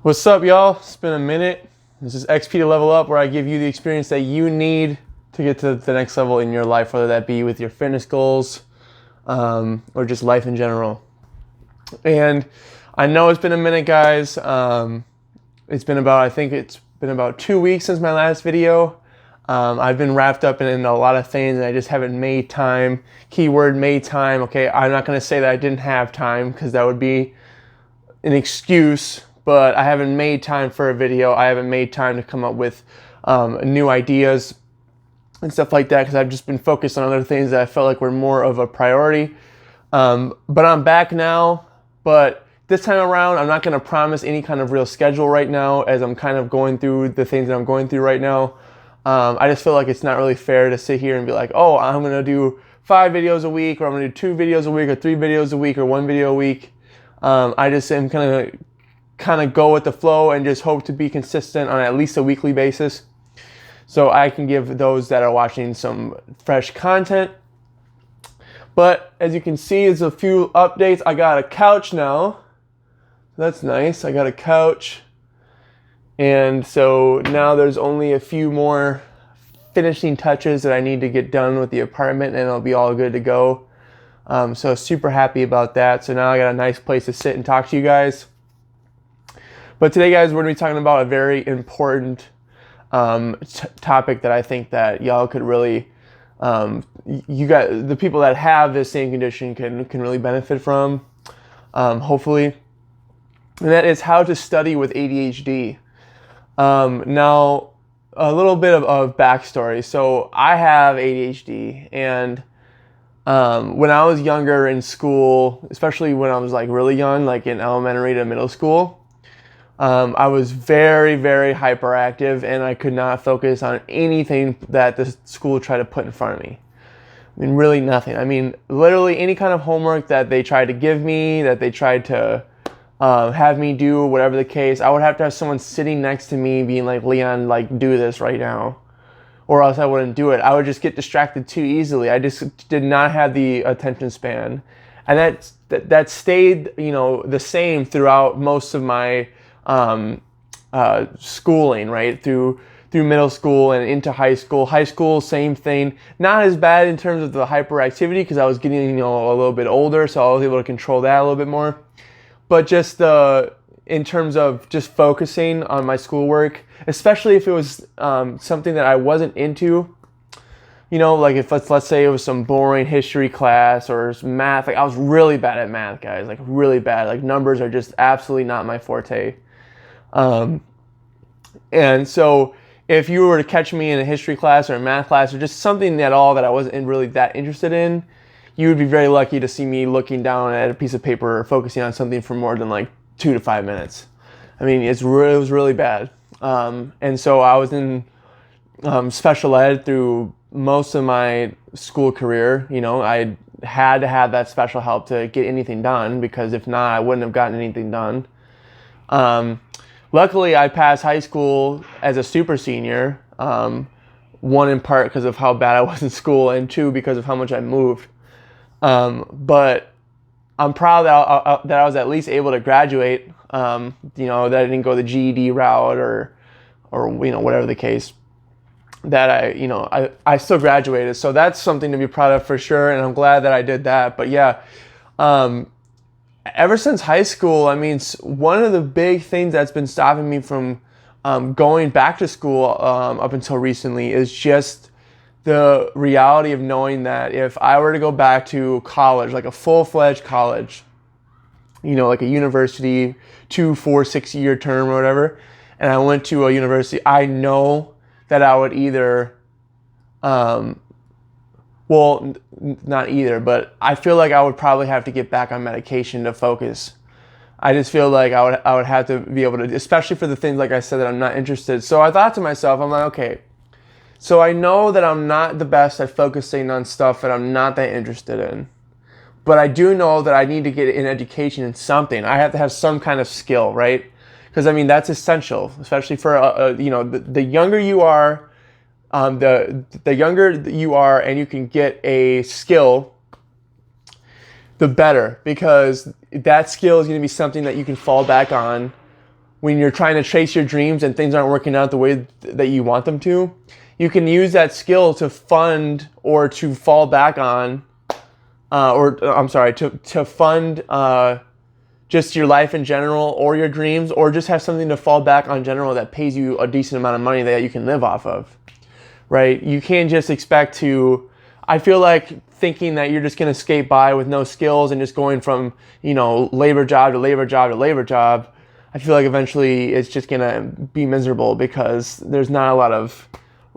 What's up, y'all? It's been a minute. This is XP to Level Up, where I give you the experience that you need to get to the next level in your life, whether that be with your fitness goals or just life in general. And I know it's been a minute, guys. I think it's been about 2 weeks since my last video. I've been wrapped up in a lot of things, and I just haven't made time. Keyword made time. Okay, I'm not going to say that I didn't have time, because that would be an excuse. But I haven't made time for a video. I haven't made time to come up with new ideas and stuff like that, because I've just been focused on other things that I felt like were more of a priority. But I'm back now. But this time around, I'm not going to promise any kind of real schedule right now, as I'm kind of going through the things that I'm going through right now. I just feel like it's not really fair to sit here and be like, oh, I'm going to do 5 videos a week, or I'm going to do 2 videos a week, or 3 videos a week, or 1 video a week. I just am kind of go with the flow and just hope to be consistent on at least a weekly basis, so I can give those that are watching some fresh content. But as you can see, there's a few updates. I got a couch now. That's nice. I got a couch. And so now there's only a few more finishing touches that I need to get done with the apartment, and it'll be all good to go. So super happy about that. So now I got a nice place to sit and talk to you guys. But today, guys, we're going to be talking about a very important topic that I think that y'all could really, the people that have this same condition can really benefit from, hopefully. And that is how to study with ADHD. Now, a little bit of backstory. So I have ADHD, and when I was younger in school, especially when I was like really young, like in elementary to middle school, I was very, very hyperactive, and I could not focus on anything that the school tried to put in front of me. I mean, really nothing. I mean, literally any kind of homework that they tried to give me, that they tried to have me do, whatever the case, I would have to have someone sitting next to me being like, Leon, like, do this right now, or else I wouldn't do it. I would just get distracted too easily. I just did not have the attention span. And that stayed, the same throughout most of my schooling, right? Through middle school and into high school. High school, same thing. Not as bad in terms of the hyperactivity, because I was getting, a little bit older, so I was able to control that a little bit more. But just in terms of just focusing on my schoolwork, especially if it was something that I wasn't into, like if let's say it was some boring history class or math. Like, I was really bad at math, guys, like really bad. Like, numbers are just absolutely not my forte. And so if you were to catch me in a history class or a math class, or just something at all that I wasn't really that interested in, you would be very lucky to see me looking down at a piece of paper or focusing on something for more than like 2 to 5 minutes. I mean, it was really bad. And so I was in special ed through most of my school career. I had to have that special help to get anything done, because if not, I wouldn't have gotten anything done. Luckily, I passed high school as a super senior, one in part because of how bad I was in school, and 2 because of how much I moved. But I'm proud that I was at least able to graduate, that I didn't go the GED route or whatever the case, that I still graduated. So that's something to be proud of for sure, and I'm glad that I did that. But yeah, ever since high school, I mean, one of the big things that's been stopping me from going back to school up until recently is just the reality of knowing that if I were to go back to college, like a full-fledged college, like a university, 2, 4, 6-year term or whatever, and I went to a university, I know that I would either, not either, but I feel like I would probably have to get back on medication to focus. I just feel like I would have to be able to, especially for the things, like I said, that I'm not interested. So I thought to myself, I'm like, okay, so I know that I'm not the best at focusing on stuff that I'm not that interested in. But I do know that I need to get an education in something. I have to have some kind of skill, right? Because, I mean, that's essential, especially for, the younger you are, the younger you are and you can get a skill, the better. Because that skill is going to be something that you can fall back on when you're trying to chase your dreams and things aren't working out the way that you want them to, you can use that skill to fund or to fall back on, to fund just your life in general or your dreams, or just have something to fall back on general that pays you a decent amount of money that you can live off of, right? You can't just expect to, I feel like thinking that you're just going to skate by with no skills and just going from, labor job to labor job to labor job. I feel like eventually it's just going to be miserable because there's not a lot of,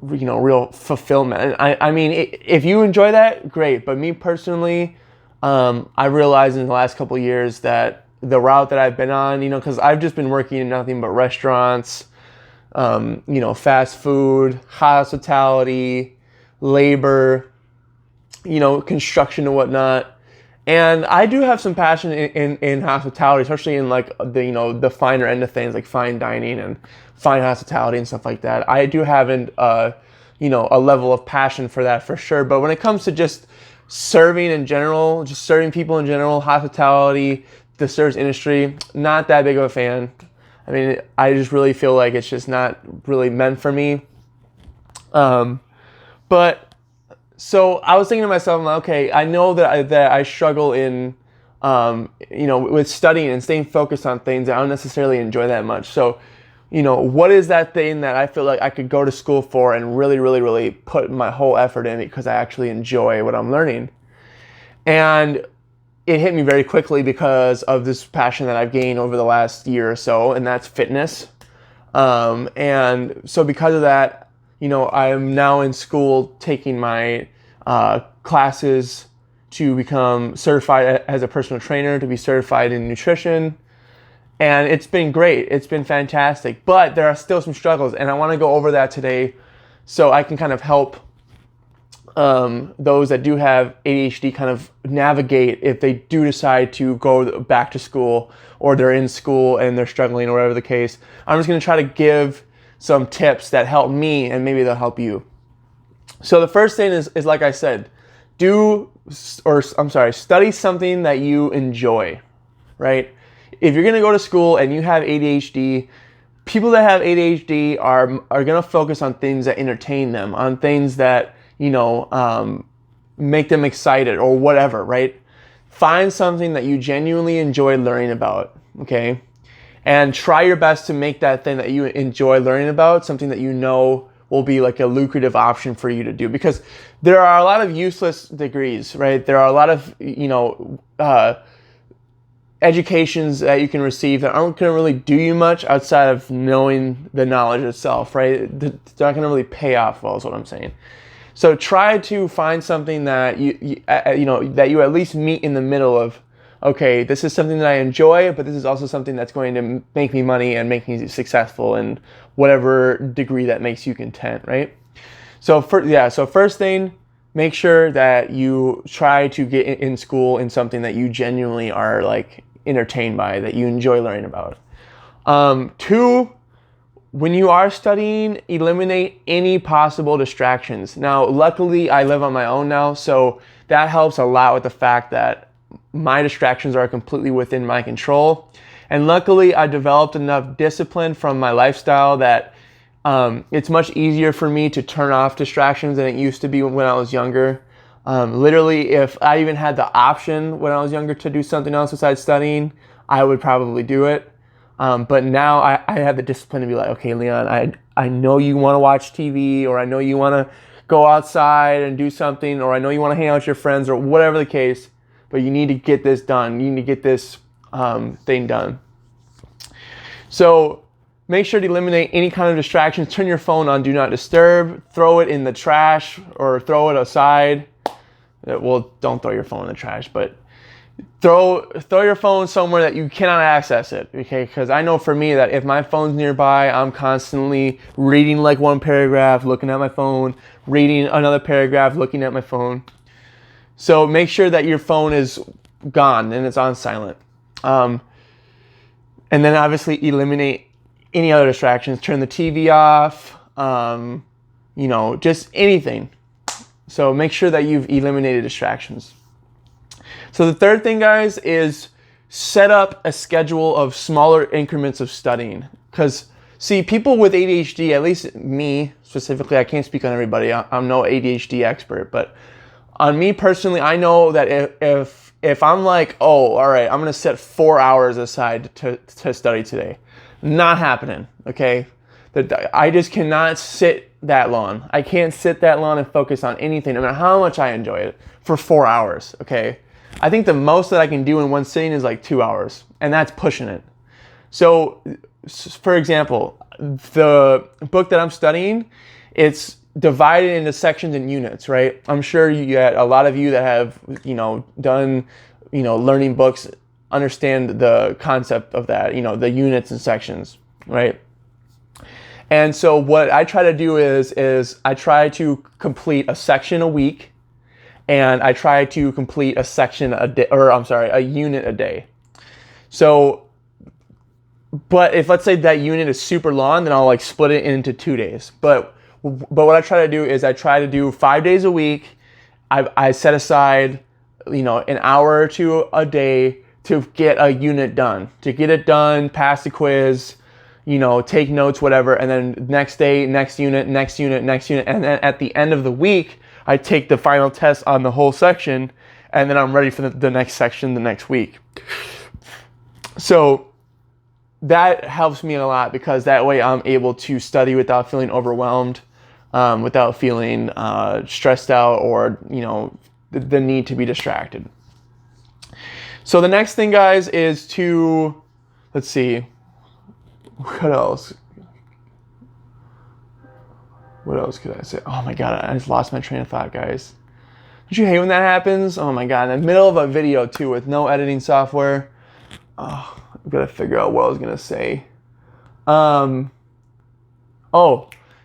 real fulfillment. And I mean, if you enjoy that, great. But me personally, I realized in the last couple of years that the route that I've been on, because I've just been working in nothing but restaurants, fast food, hospitality, labor, construction and whatnot. And I do have some passion in hospitality, especially in like the finer end of things, like fine dining and fine hospitality and stuff like that. I do have a level of passion for that for sure. But when it comes to just serving in general, just serving people in general, hospitality, the service industry, not that big of a fan. I mean, I just really feel like it's just not really meant for me. But so I was thinking to myself, okay, I know that I struggle in, with studying and staying focused on things that I don't necessarily enjoy that much. So, what is that thing that I feel like I could go to school for and really, really, really put my whole effort in because I actually enjoy what I'm learning? And it hit me very quickly because of this passion that I've gained over the last year or so, and that's fitness. And so because of that, I am now in school taking my classes to become certified as a personal trainer, to be certified in nutrition. And it's been great. It's been fantastic. But there are still some struggles, and I want to go over that today so I can kind of help those that do have ADHD kind of navigate if they do decide to go back to school, or they're in school and they're struggling, or whatever the case. I'm just going to try to give some tips that help me, and maybe they'll help you. So the first thing is like I said, study something that you enjoy, right? If you're going to go to school and you have ADHD, people that have ADHD are going to focus on things that entertain them, on things that, make them excited or whatever, right? Find something that you genuinely enjoy learning about, okay? And try your best to make that thing that you enjoy learning about something that will be like a lucrative option for you to do. Because there are a lot of useless degrees, right? There are a lot of, educations that you can receive that aren't going to really do you much outside of knowing the knowledge itself, right? They're not going to really pay off well, is what I'm saying. So try to find something that you at least meet in the middle of, okay, this is something that I enjoy, but this is also something that's going to make me money and make me successful in whatever degree that makes you content, right? So first thing, make sure that you try to get in school in something that you genuinely are like entertained by, that you enjoy learning about. 2, when you are studying, eliminate any possible distractions. Now, luckily, I live on my own now, so that helps a lot with the fact that my distractions are completely within my control. And luckily, I developed enough discipline from my lifestyle that it's much easier for me to turn off distractions than it used to be when I was younger. Literally, if I even had the option when I was younger to do something else besides studying, I would probably do it. But now I have the discipline to be like, okay, Leon, I know you want to watch TV, or I know you want to go outside and do something, or I know you want to hang out with your friends, or whatever the case, but you need to get this done. You need to get this thing done. So make sure to eliminate any kind of distractions. Turn your phone on Do Not Disturb. Throw it in the trash or throw it aside. Well, don't throw your phone in the trash, but throw your phone somewhere that you cannot access it, okay? Because I know for me that if my phone's nearby, I'm constantly reading like one paragraph, looking at my phone, reading another paragraph, looking at my phone. So make sure that your phone is gone and it's on silent. And then obviously eliminate any other distractions. Turn the TV off, just anything. So make sure that you've eliminated distractions. So the third thing, guys, is set up a schedule of smaller increments of studying. Because, see, people with ADHD, at least me specifically, I can't speak on everybody. I'm no ADHD expert, but on me personally, I know that if I'm like, oh, all right, I'm going to set 4 hours aside to study today. Not happening, okay? I just cannot sit that long. I can't sit that long and focus on anything, no matter how much I enjoy it, for 4 hours, okay? I think the most that I can do in one sitting is like 2 hours, and that's pushing it. So, for example, the book that I'm studying, it's divided into sections and units, right? I'm sure you had a lot of you that have, done, learning books understand the concept of that, the units and sections, right? And so what I try to do is I try to complete a section a week, and I try to complete a section a day, a unit a day. So, but if let's say that unit is super long, then I'll like split it into 2 days. But what I try to do is I try to do 5 days a week. I set aside, an hour or two a day to get a unit done, pass the quiz, take notes, whatever. And then next day, next unit. And then at the end of the week, I take the final test on the whole section, and then I'm ready for the next section the next week. So that helps me a lot, because that way I'm able to study without feeling overwhelmed, without feeling stressed out, or the need to be distracted. So the next thing, guys, is to, let's see, what else could I say? Oh my god, I just lost my train of thought, guys. Don't you hate when that happens? Oh my god, in the middle of a video too, with no editing software. Oh, I've got to figure out what I was gonna say.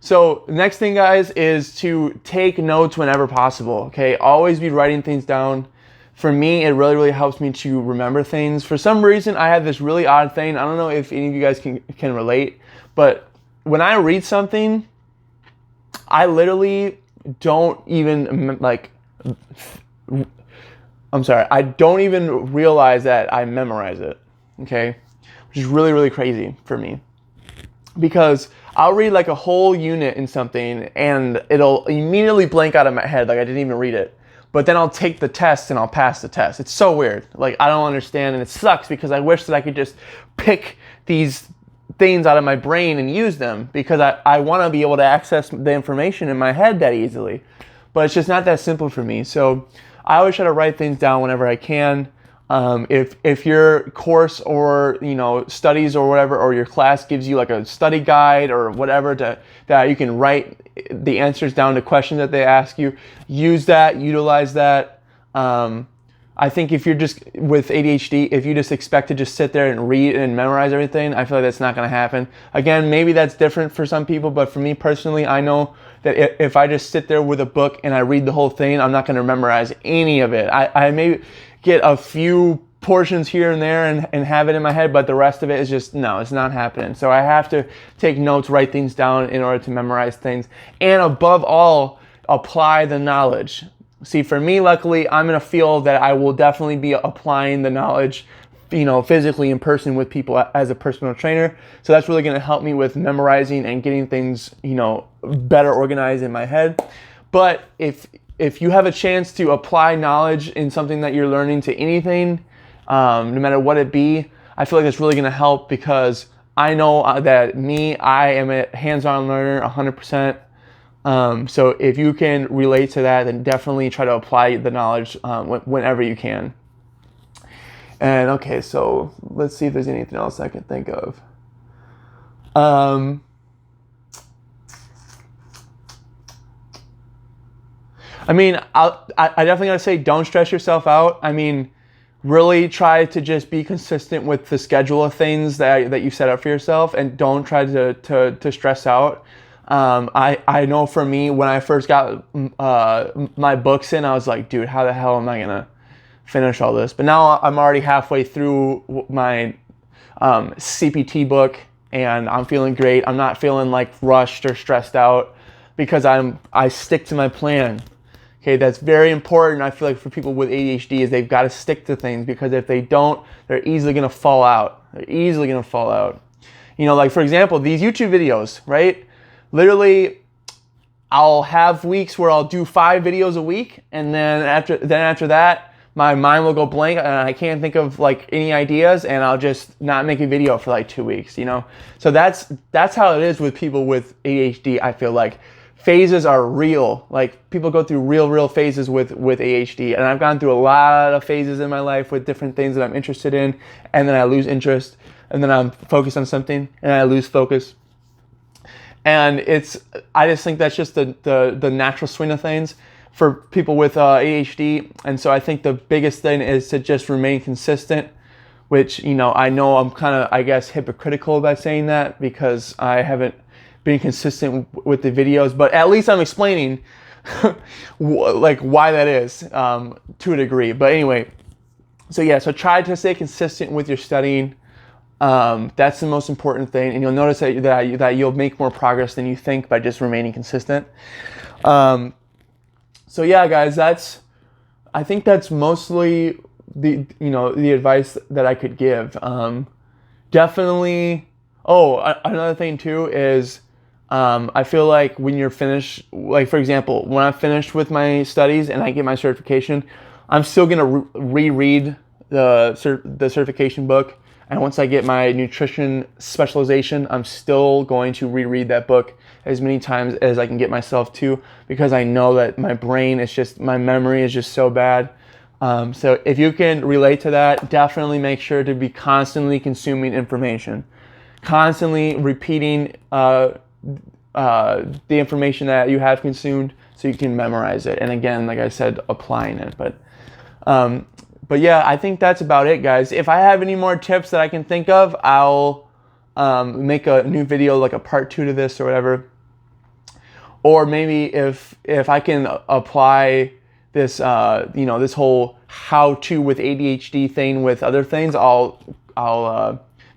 So next thing, guys, is to take notes whenever possible. Okay, always be writing things down. For me, it really, really helps me to remember things. For some reason, I have this really odd thing. I don't know if any of you guys can relate, but when I read something, I literally don't even I don't even realize that I memorize it, okay? Which is really, really crazy for me. Because I'll read like a whole unit in something, and it'll immediately blank out of my head, like I didn't even read it. But then I'll take the test and I'll pass the test. It's so weird. Like, I don't understand, and it sucks, because I wish that I could just pick these things out of my brain and use them, because I want to be able to access the information in my head that easily. But it's just not that simple for me. So I always try to write things down whenever I can. If your course or studies or whatever, or your class gives you like a study guide or whatever that you can write the answers down to questions that they ask you, use that, utilize that. I think if you're just with ADHD, if you just expect to just sit there and read and memorize everything, I feel like that's not going to happen. Again, maybe that's different for some people, but for me personally, I know that if I just sit there with a book and I read the whole thing, I'm not going to memorize any of it. I may get a few portions here and there and have it in my head, but the rest of it is just, no, it's not happening. So I have to take notes, write things down in order to memorize things. And above all, apply the knowledge. See, for me, luckily, I'm in a field that I will definitely be applying the knowledge, physically in person with people as a personal trainer. So that's really going to help me with memorizing and getting things, better organized in my head. But if you have a chance to apply knowledge in something that you're learning to anything, no matter what it be, I feel like it's really going to help, because I know that I am a hands-on learner 100%. So if you can relate to that, then definitely try to apply the knowledge whenever you can. And okay, so let's see if there's anything else I can think of. I mean, I definitely gotta say, don't stress yourself out. I mean, really try to just be consistent with the schedule of things that you set up for yourself, and don't try to stress out. I know for me, when I first got my books in, I was like, dude, how the hell am I gonna finish all this? But now I'm already halfway through my CPT book, and I'm feeling great. I'm not feeling like rushed or stressed out, because I stick to my plan. Okay, that's very important. I feel like for people with ADHD, is they've got to stick to things, because if they don't, they're easily gonna fall out. Like for example, these YouTube videos, right? Literally, I'll have weeks where I'll do 5 videos a week, and then after that, my mind will go blank and I can't think of like any ideas, and I'll just not make a video for like 2 weeks, So that's how it is with people with ADHD. I feel like phases are real. Like people go through real phases with ADHD, and I've gone through a lot of phases in my life with different things that I'm interested in, and then I lose interest, and then I'm focused on something and I lose focus. And I just think that's just the natural swing of things for people with ADHD. And so I think the biggest thing is to just remain consistent, which, I know I'm kind of, I guess, hypocritical by saying that because I haven't been consistent with the videos, but at least I'm explaining like why that is to a degree. But anyway, so try to stay consistent with your studying. That's the most important thing, and you'll notice that you'll make more progress than you think by just remaining consistent. So yeah, guys, I think that's mostly the advice that I could give. Definitely. Oh, another thing too is I feel like when you're finished, like for example, when I'm finished with my studies and I get my certification, I'm still gonna reread the certification book. And once I get my nutrition specialization, I'm still going to reread that book as many times as I can get myself to, because I know that my memory is just so bad. So if you can relate to that, definitely make sure to be constantly consuming information, constantly repeating the information that you have consumed so you can memorize it. And again, like I said, applying it. But yeah, I think that's about it, guys. If I have any more tips that I can think of, I'll make a new video, like a part 2 to this or whatever. Or maybe if I can apply this, this whole how-to with ADHD thing with other things, I'll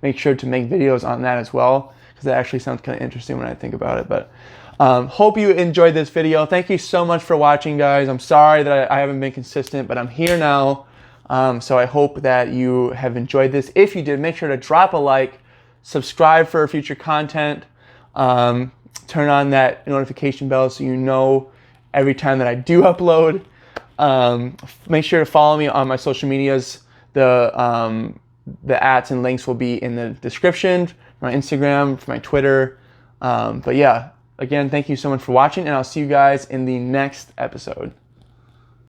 make sure to make videos on that as well, because that actually sounds kind of interesting when I think about it. But hope you enjoyed this video. Thank you so much for watching, guys. I'm sorry that I haven't been consistent, but I'm here now. So I hope that you have enjoyed this. If you did, make sure to drop a like, subscribe for future content, turn on that notification bell so you know every time that I do upload. Make sure to follow me on my social medias. The ats and links will be in the description, for my Instagram, for my Twitter. But yeah, again, thank you so much for watching, and I'll see you guys in the next episode.